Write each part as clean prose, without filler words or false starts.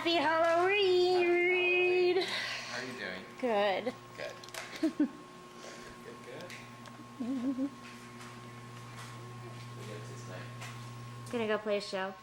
Happy Halloween! How are you doing? Good. Good. Good. We get to tonight. Gonna go play a show.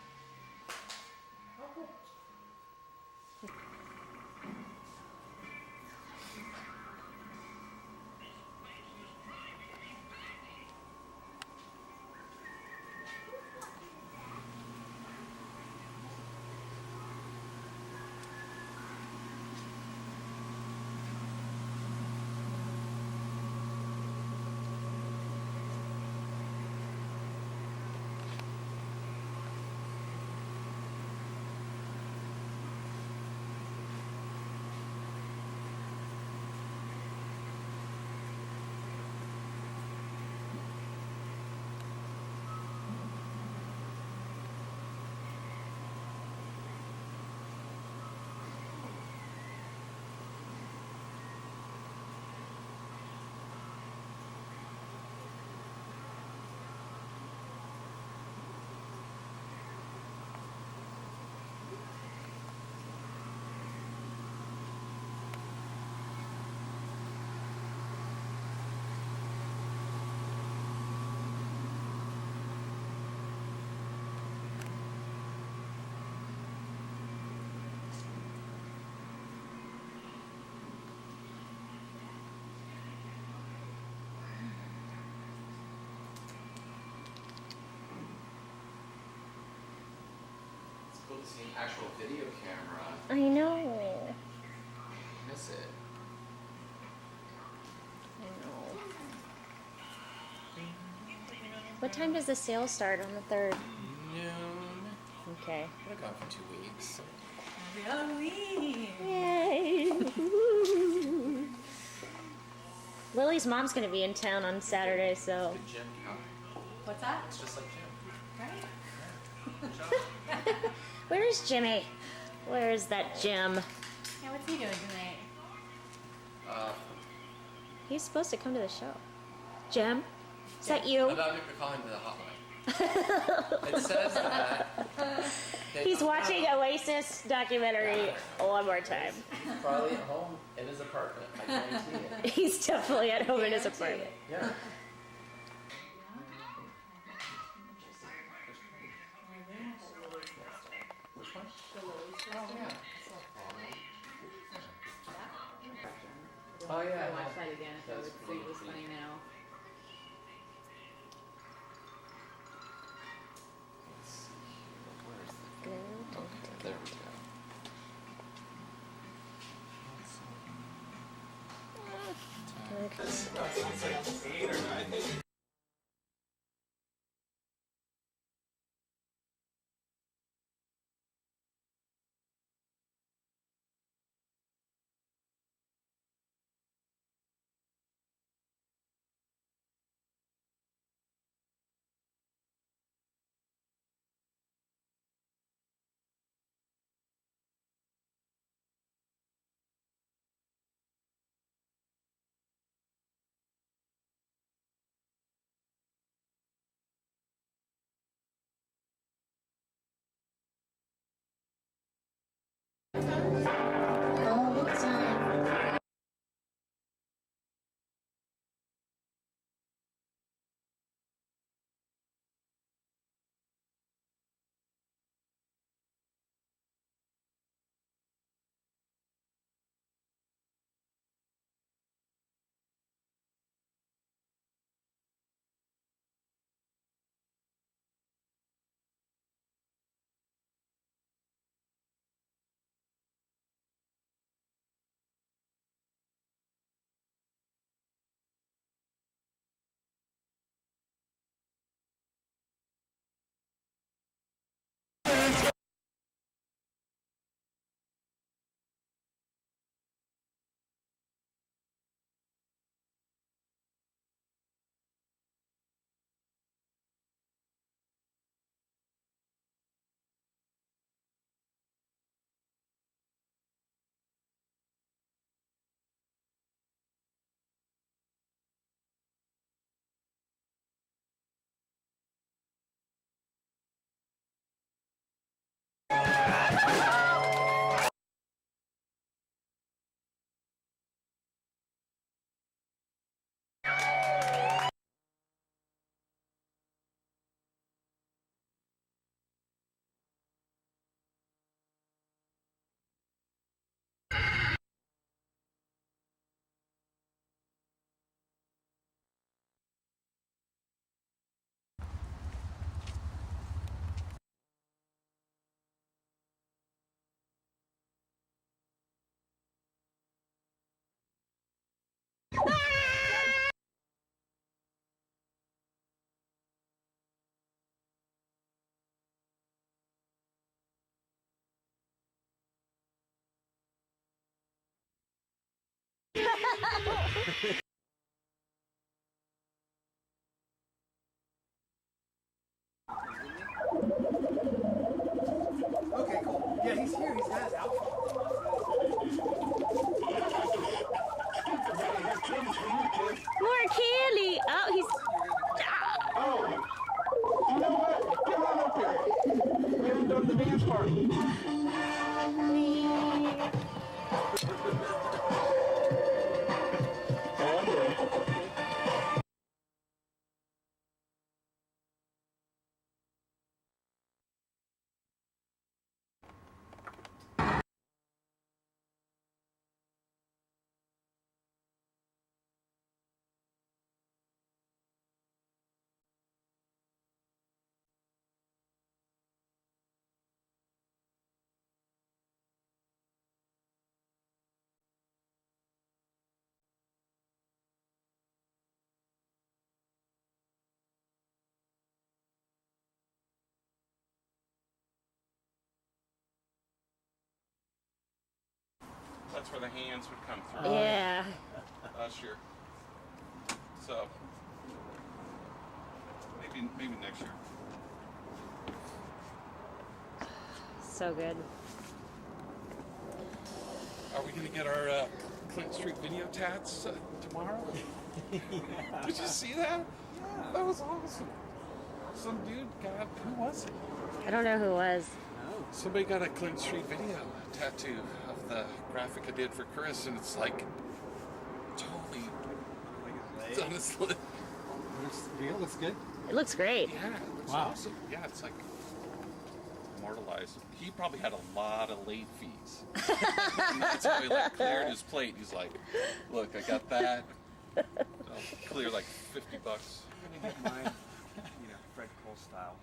It's cool to see an actual video camera. I know. Miss it. I know. What time does the sale start on the 3rd? Noon. Okay. Could have gone for 2 weeks. Happy Halloween! Yay! Lily's mom's gonna be in town on Saturday, so. Good gym, huh? What's that? It's just like gym. Right? Good job. Where's Jimmy? Where's that Jim? Yeah, what's he doing tonight? He's supposed to come to the show. Jim? Is that you? I'm about to call him to the hotline. It says that He's watching Oasis documentary one more time. He's probably at home in his apartment. I guarantee it. He's definitely at home in his apartment. Yeah. Which one? Oh yeah. Oh yeah. I watched that again if I would see it was funny now. Let's see here. Where is the Okay, there we go. he's here. He's got his outfit. More candy. Oh, he's. Oh, you know what? Come on up here. We haven't done the dance party. That's where the hands would come through. Yeah. Usher. So maybe next year. So good. Are we gonna get our Clinton Street video tats tomorrow? Did you see that? Yeah. That was awesome. Some dude got, who was it? I don't know who it was. Somebody got a Clinton Street video tattoo of the graphic I did for Chris, and it's like totally it's on his lip. Looks good. It looks great. Yeah, it looks Wow. awesome. Yeah, it's like immortalized. He probably had a lot of late fees. And that's how he like cleared his plate. He's like, look, I got that. I'll clear like $50. I'm gonna get mine, Fred Cole style.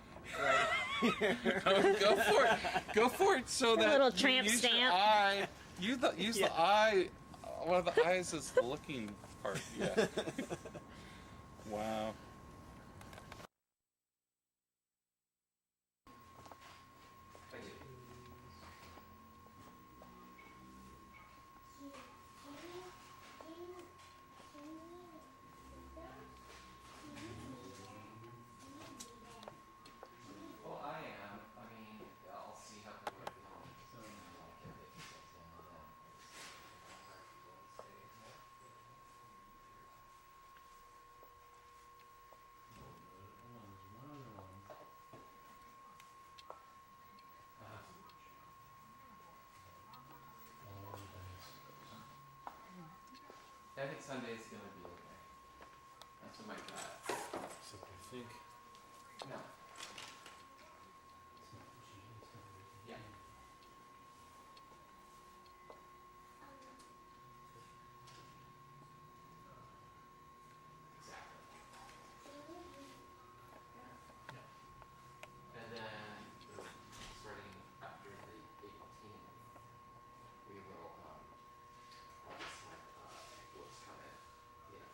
Go for it. Go for it. So that little you tramp use stamp. Your eye. Use the eye. One of the eyes is the looking part. Yeah. Wow. Well, I am. I mean, I'll see how it works. So, I'll get it. I think Sunday's gonna be okay. That's what my gut. So I think. No. Yeah. Exactly. Yeah. And then starting after the 18th, we will just let books come in. You know.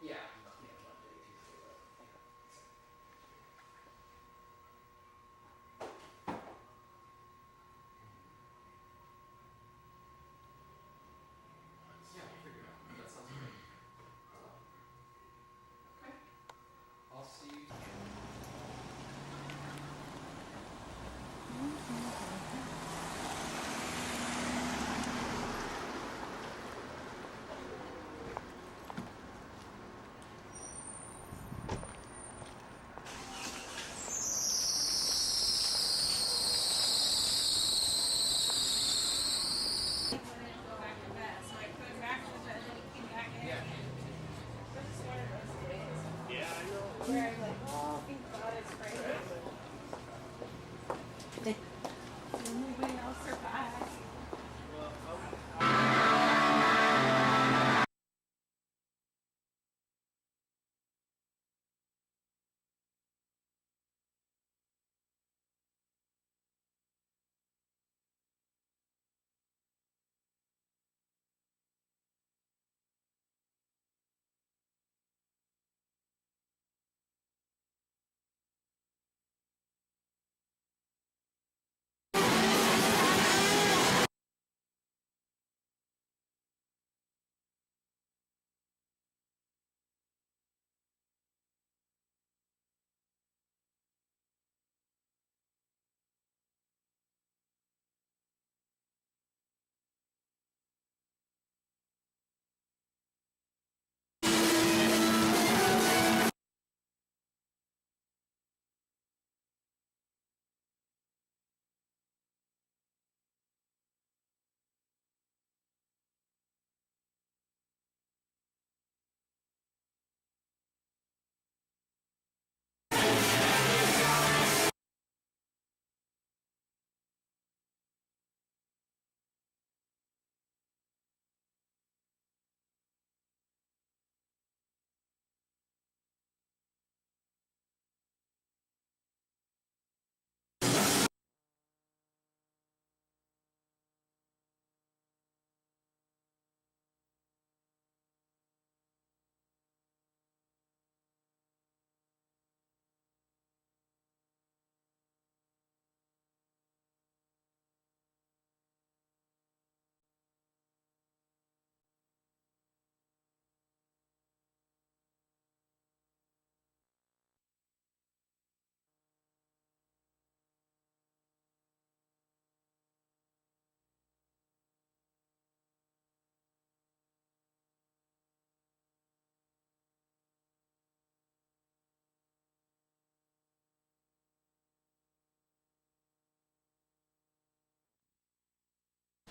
Yeah. Yeah. Monday, Tuesday, whatever. Yeah, we'll figure it out. That sounds great. Okay. I'll see you.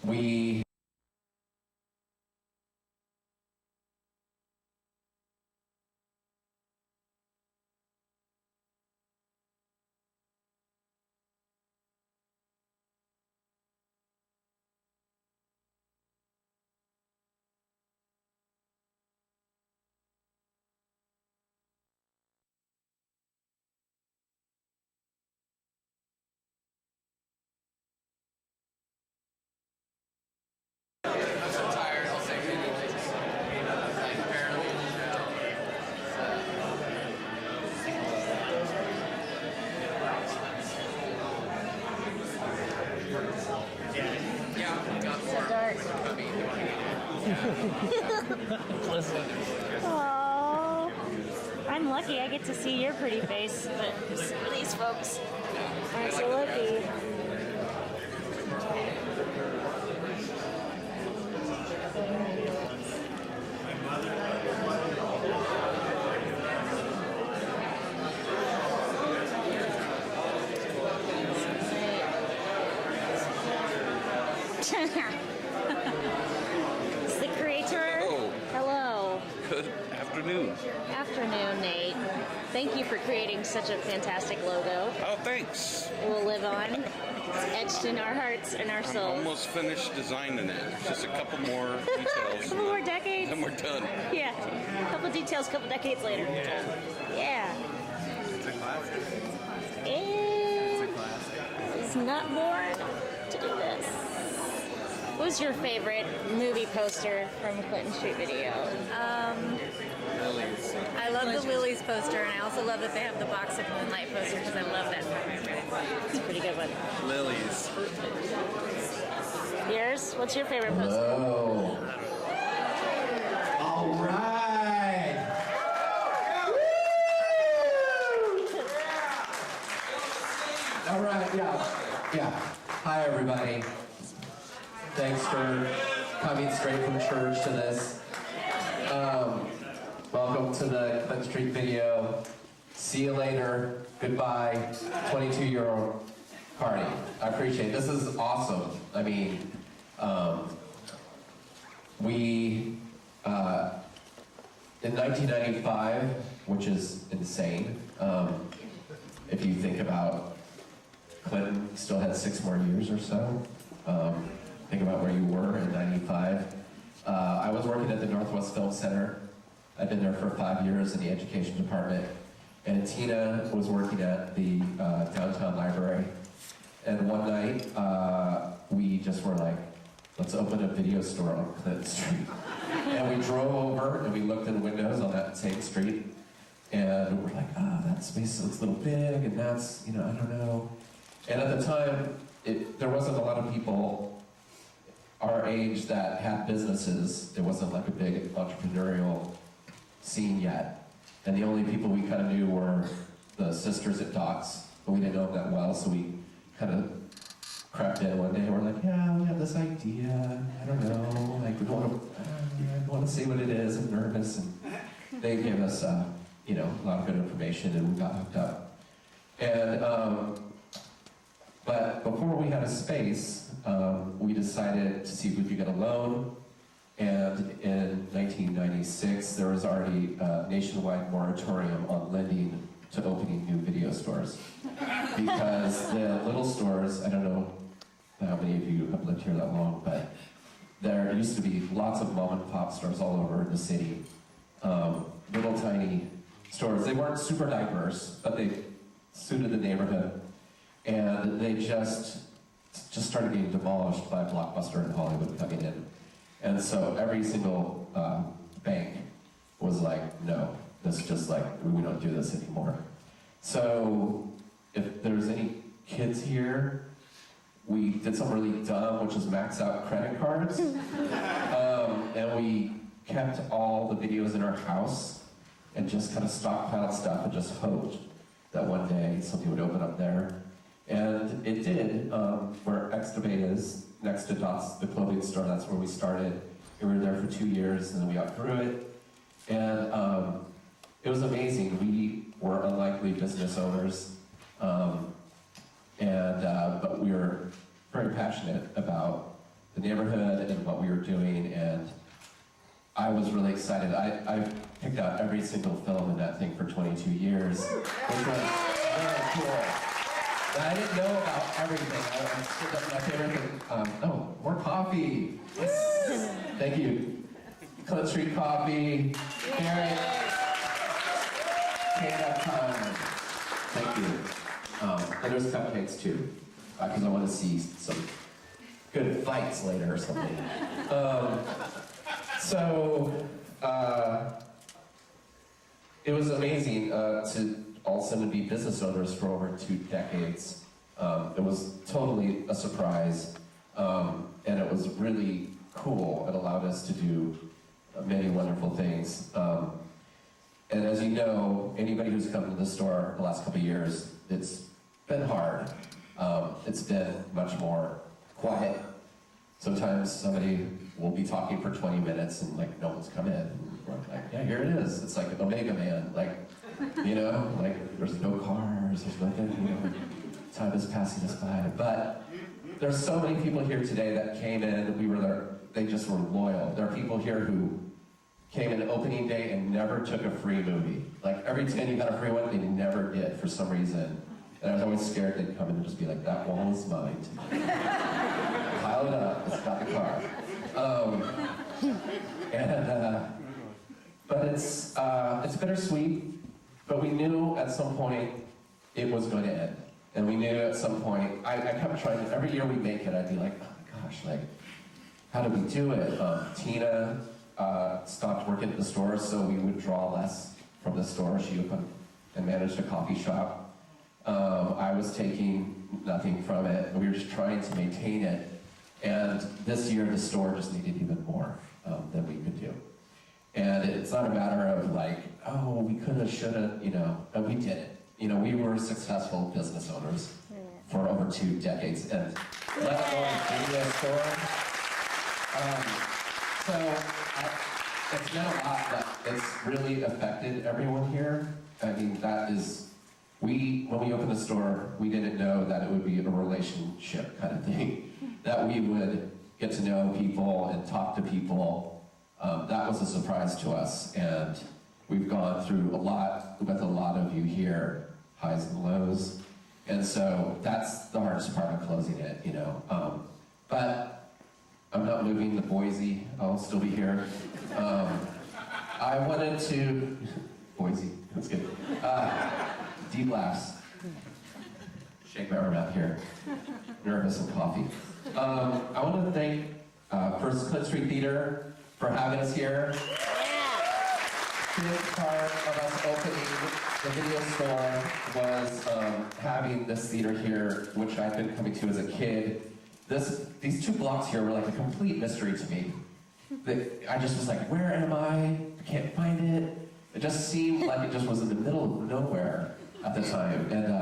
We Aww. I'm lucky I get to see your pretty face, but some of these folks aren't so lucky. It's the creator. Hello. Good afternoon. Afternoon, Nate. Thank you for creating such a fantastic logo. Oh, thanks. It will live on. It's etched in our hearts and our I'm souls. almost finished designing it. Just a couple more details. A couple more decades. Then we're done. Yeah. A couple details, a couple decades later. Yeah. It's not bored to do this. What was your favorite movie poster from Clinton Street Video? I love the Lilies poster, and I also love that they have the Box of Moonlight poster because I love that from It's a pretty good one. Lilies. Yours? What's your favorite poster? Hello. All right. All right, yeah. Hi, everybody. Thanks for coming straight from church to this. Welcome to the Clinton Street Video. See you later. Goodbye. 22-year-old party. I appreciate it. This is awesome. I mean, we, in 1995, which is insane, if you think about Clinton still had 6 more years or so. Think about where you were in 95. I was working at the Northwest Film Center. I'd been there for 5 years in the education department. And Tina was working at the downtown library. And one night, we just were like, let's open a video store on Clinton Street. And we drove over and we looked in the windows on that same street. And we're like, that space looks a little big, and that's, I don't know. And at the time, there wasn't a lot of people our age that had businesses. There wasn't like a big entrepreneurial scene yet. And the only people we kind of knew were the sisters at Docs, but we didn't know them that well, so we kind of crept in one day and we're like, yeah, we have this idea, I don't know, like we want to see what it is, I'm nervous. And they gave us, a lot of good information, and we got hooked up. And, but before we had a space, we decided to see if we could get a loan. And in 1996, there was already a nationwide moratorium on lending to opening new video stores. Because the little stores, I don't know how many of you have lived here that long, but there used to be lots of mom and pop stores all over the city. Little tiny stores. They weren't super diverse, but they suited the neighborhood. And they just started getting demolished by Blockbuster and Hollywood coming in. And so every single bank was like, no, this is just like, we don't do this anymore. So if there's any kids here, we did something really dumb, which is max out credit cards. And we kept all the videos in our house and just kind of stockpiled stuff and just hoped that one day something would open up there. And it did, where Extabate is, next to Dots, the clothing store, that's where we started. We were there for 2 years, and then we outgrew it. And it was amazing. We were unlikely business owners, but we were very passionate about the neighborhood and what we were doing, and I was really excited. I picked out every single film in that thing for 22 years, which was really cool. And I didn't know about everything. My favorite thing, oh, more coffee. Yes. Thank you. Clinton Street Coffee, Garrett, K.com. Thank you. And there's cupcakes too, because I want to see some good fights later or something. It was amazing to all of a sudden be business owners for over 2 decades. It was totally a surprise, and it was really cool. It allowed us to do many wonderful things. And as you know, anybody who's come to the store the last couple of years, it's been hard. It's been much more quiet. Sometimes somebody will be talking for 20 minutes and like no one's come in. And we're like, yeah, here it is. It's like Omega Man. Like, you know, like there's no cars, there's nothing, you know, time is passing us by. But there's so many people here today that came in, we were there, they just were loyal. There are people here who came in opening day and never took a free movie. Like every time you got a free one, they never did for some reason. And I was always scared they'd come in and just be like, that wall is mine. Pile it up, it's got the car. But it's bittersweet, but we knew at some point it was going to end. And we knew at some point, I kept trying, every year we make it, I'd be like, oh my gosh, like, how do we do it? Tina stopped working at the store, so we would draw less from the store. She opened and managed a coffee shop. I was taking nothing from it. We were just trying to maintain it. And this year, the store just needed even more than we could do. And it's not a matter of like, oh, we coulda, shoulda, you know, but we did it. You know, we were successful business owners for over 2 decades. And let alone being a store. It's been a lot, but it's really affected everyone here. I mean, that is, when we opened the store, we didn't know that it would be a relationship kind of thing. That we would get to know people and talk to people. That was a surprise to us, and we've gone through a lot with a lot of you here, highs and lows. And so that's the hardest part of closing it, you know. But I'm not moving to Boise. I'll still be here. I wanted to, Boise, that's good. Deep laughs. Shake my arm out here. Nervous and coffee. I want to thank first Clinton Street Theater for having us here. Big part of us opening the video store was having this theater here, which I've been coming to as a kid. These 2 blocks here were like a complete mystery to me. I just was like, where am I? I can't find it. It just seemed like it just was in the middle of nowhere at the time. And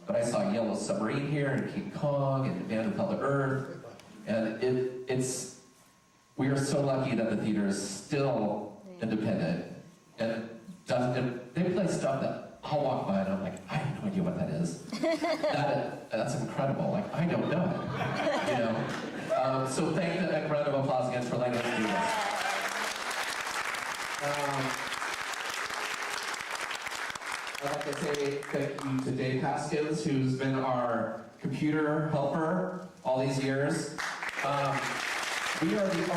but I saw Yellow Submarine here, and King Kong, and The Man Who Fell to Earth. And we are so lucky that the theater is still independent. And they play stuff that I'll walk by and I'm like, I have no idea what that is. That's incredible. Like, I don't know it. You know? So thank you, a round of applause again for letting us do this. I'd like to say thank you to Dave Haskins, who's been our computer helper all these years. We are the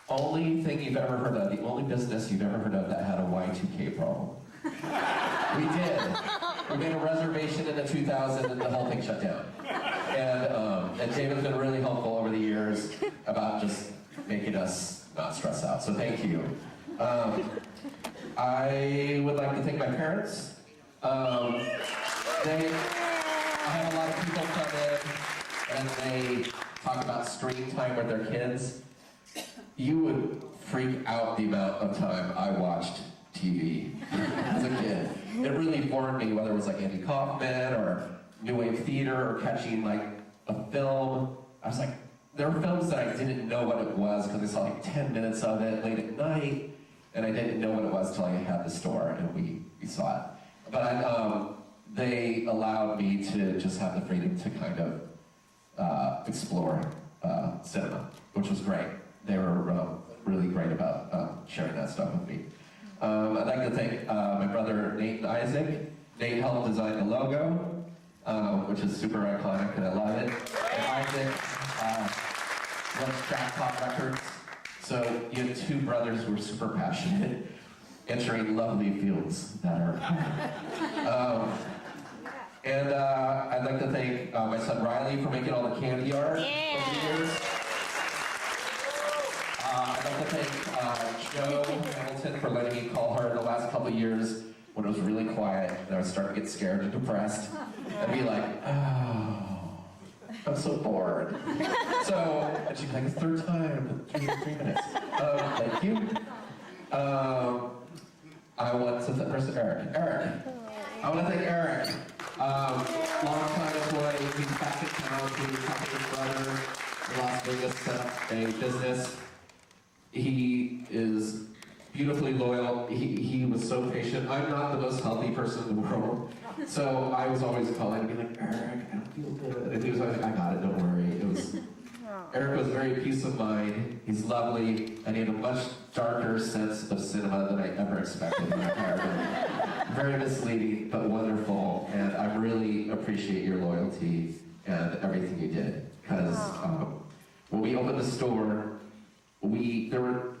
only thing you've ever heard of, the only business you've ever heard of that had a Y2K problem. We did. We made a reservation in the 2000 and the whole thing shut down. And David's been really helpful over the years about just making us not stress out. So thank you. I would like to thank my parents. I had a lot of people come in and they talk about screen time with their kids. You would freak out the amount of time I watched TV as a kid. It really formed me, whether it was like Andy Kaufman or New Wave Theater or catching like a film. I was like, there were films that I didn't know what it was because I saw like 10 minutes of it late at night, and I didn't know what it was till I had the store and we saw it. But they allowed me to just have the freedom to kind of explore cinema, which was great. They were really great about sharing that stuff with me. I'd like to thank my brother Nate and Isaac. Nate helped design the logo, which is super iconic and I love it. And Isaac runs Track Top Records. So you have two brothers who are super passionate, entering lovely fields that are. And I'd like to thank my son Riley for making all the candy art over the years. I'd like to thank Joe Hamilton for letting me call her in the last couple of years when it was really quiet and I was starting to get scared and depressed. I'd be like, oh, I'm so bored. And she'd be like, it's third time in 3 minutes. Thank you. I want to thank Eric. I want to thank Eric. Long-time employee, he's back in town, he's helping his brother in Las Vegas set up a business. He is beautifully loyal. He was so patient. I'm not the most healthy person in the world, so I was always calling and being like, Eric, I don't feel good. And he was always like, I got it, don't worry. Eric was very peace of mind. He's lovely, and he had a much darker sense of cinema than I ever expected when I hired him. Very misleading, but wonderful, and I really appreciate your loyalty and everything you did. Because when we opened the store, there were,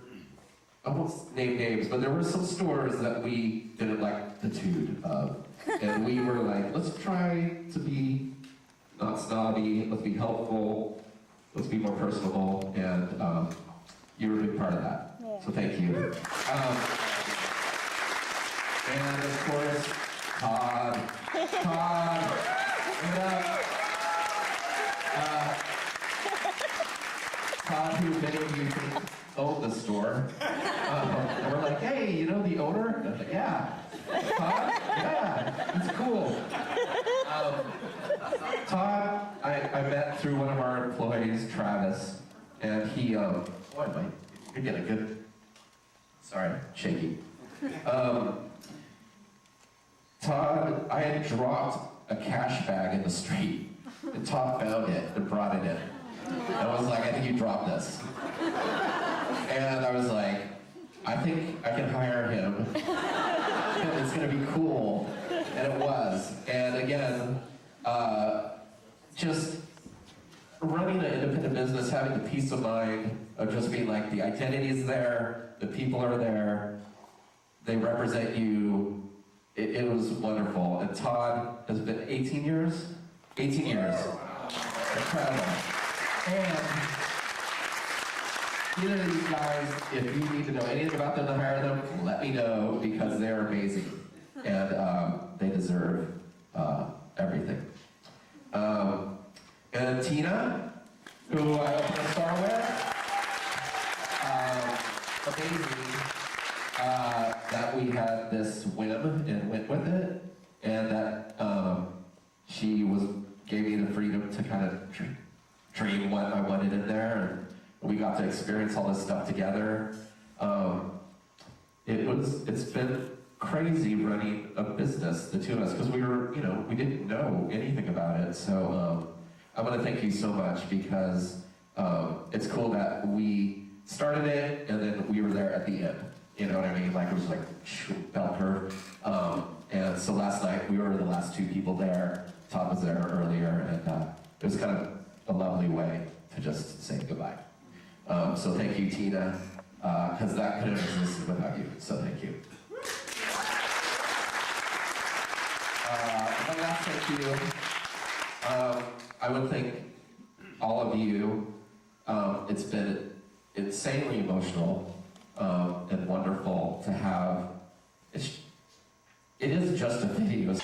I won't name names, but there were some stores that we didn't like the tune of. And we were like, let's try to be not snobby, let's be helpful, let's be more personable, and you were a big part of that. So thank you. And of course, Todd. Todd, who many of you think owned the store. And we're like, hey, you know the owner? And I'm like, yeah. Todd? Yeah, he's cool. Todd, I met through one of our employees, Travis, and he, you're getting good. Sorry, shaky. Todd, I had dropped a cash bag in the street, and Todd found it and brought it in. And I was like, I think you dropped this. And I was like, I think I can hire him. It's gonna be cool. And it was. And again, just running an independent business, having the peace of mind of just being like, the identity is there, the people are there, they represent you. It was wonderful. And Todd has been 18 years? 18 years. Incredible. And either of these guys, if you need to know anything about them to hire them, let me know, because they're amazing. And they deserve everything. And Tina, who I opened the store with, amazing that we had this whim and went with it, and that she gave me the freedom to kind of dream what I wanted in there, and we got to experience all this stuff together. It's been crazy running a business, the two of us, because we didn't know anything about it. So I want to thank you so much, because it's cool that we started it and then we were there at the end. You know what I mean? Like, it was like bell curve. And so last night we were the last two people there. Todd was there earlier, and it was kind of a lovely way to just say goodbye. So thank you, Tina, because that couldn't have existed without you. So thank you. One last thank you. I would thank all of you. It's been insanely emotional and wonderful to have. It is just a video.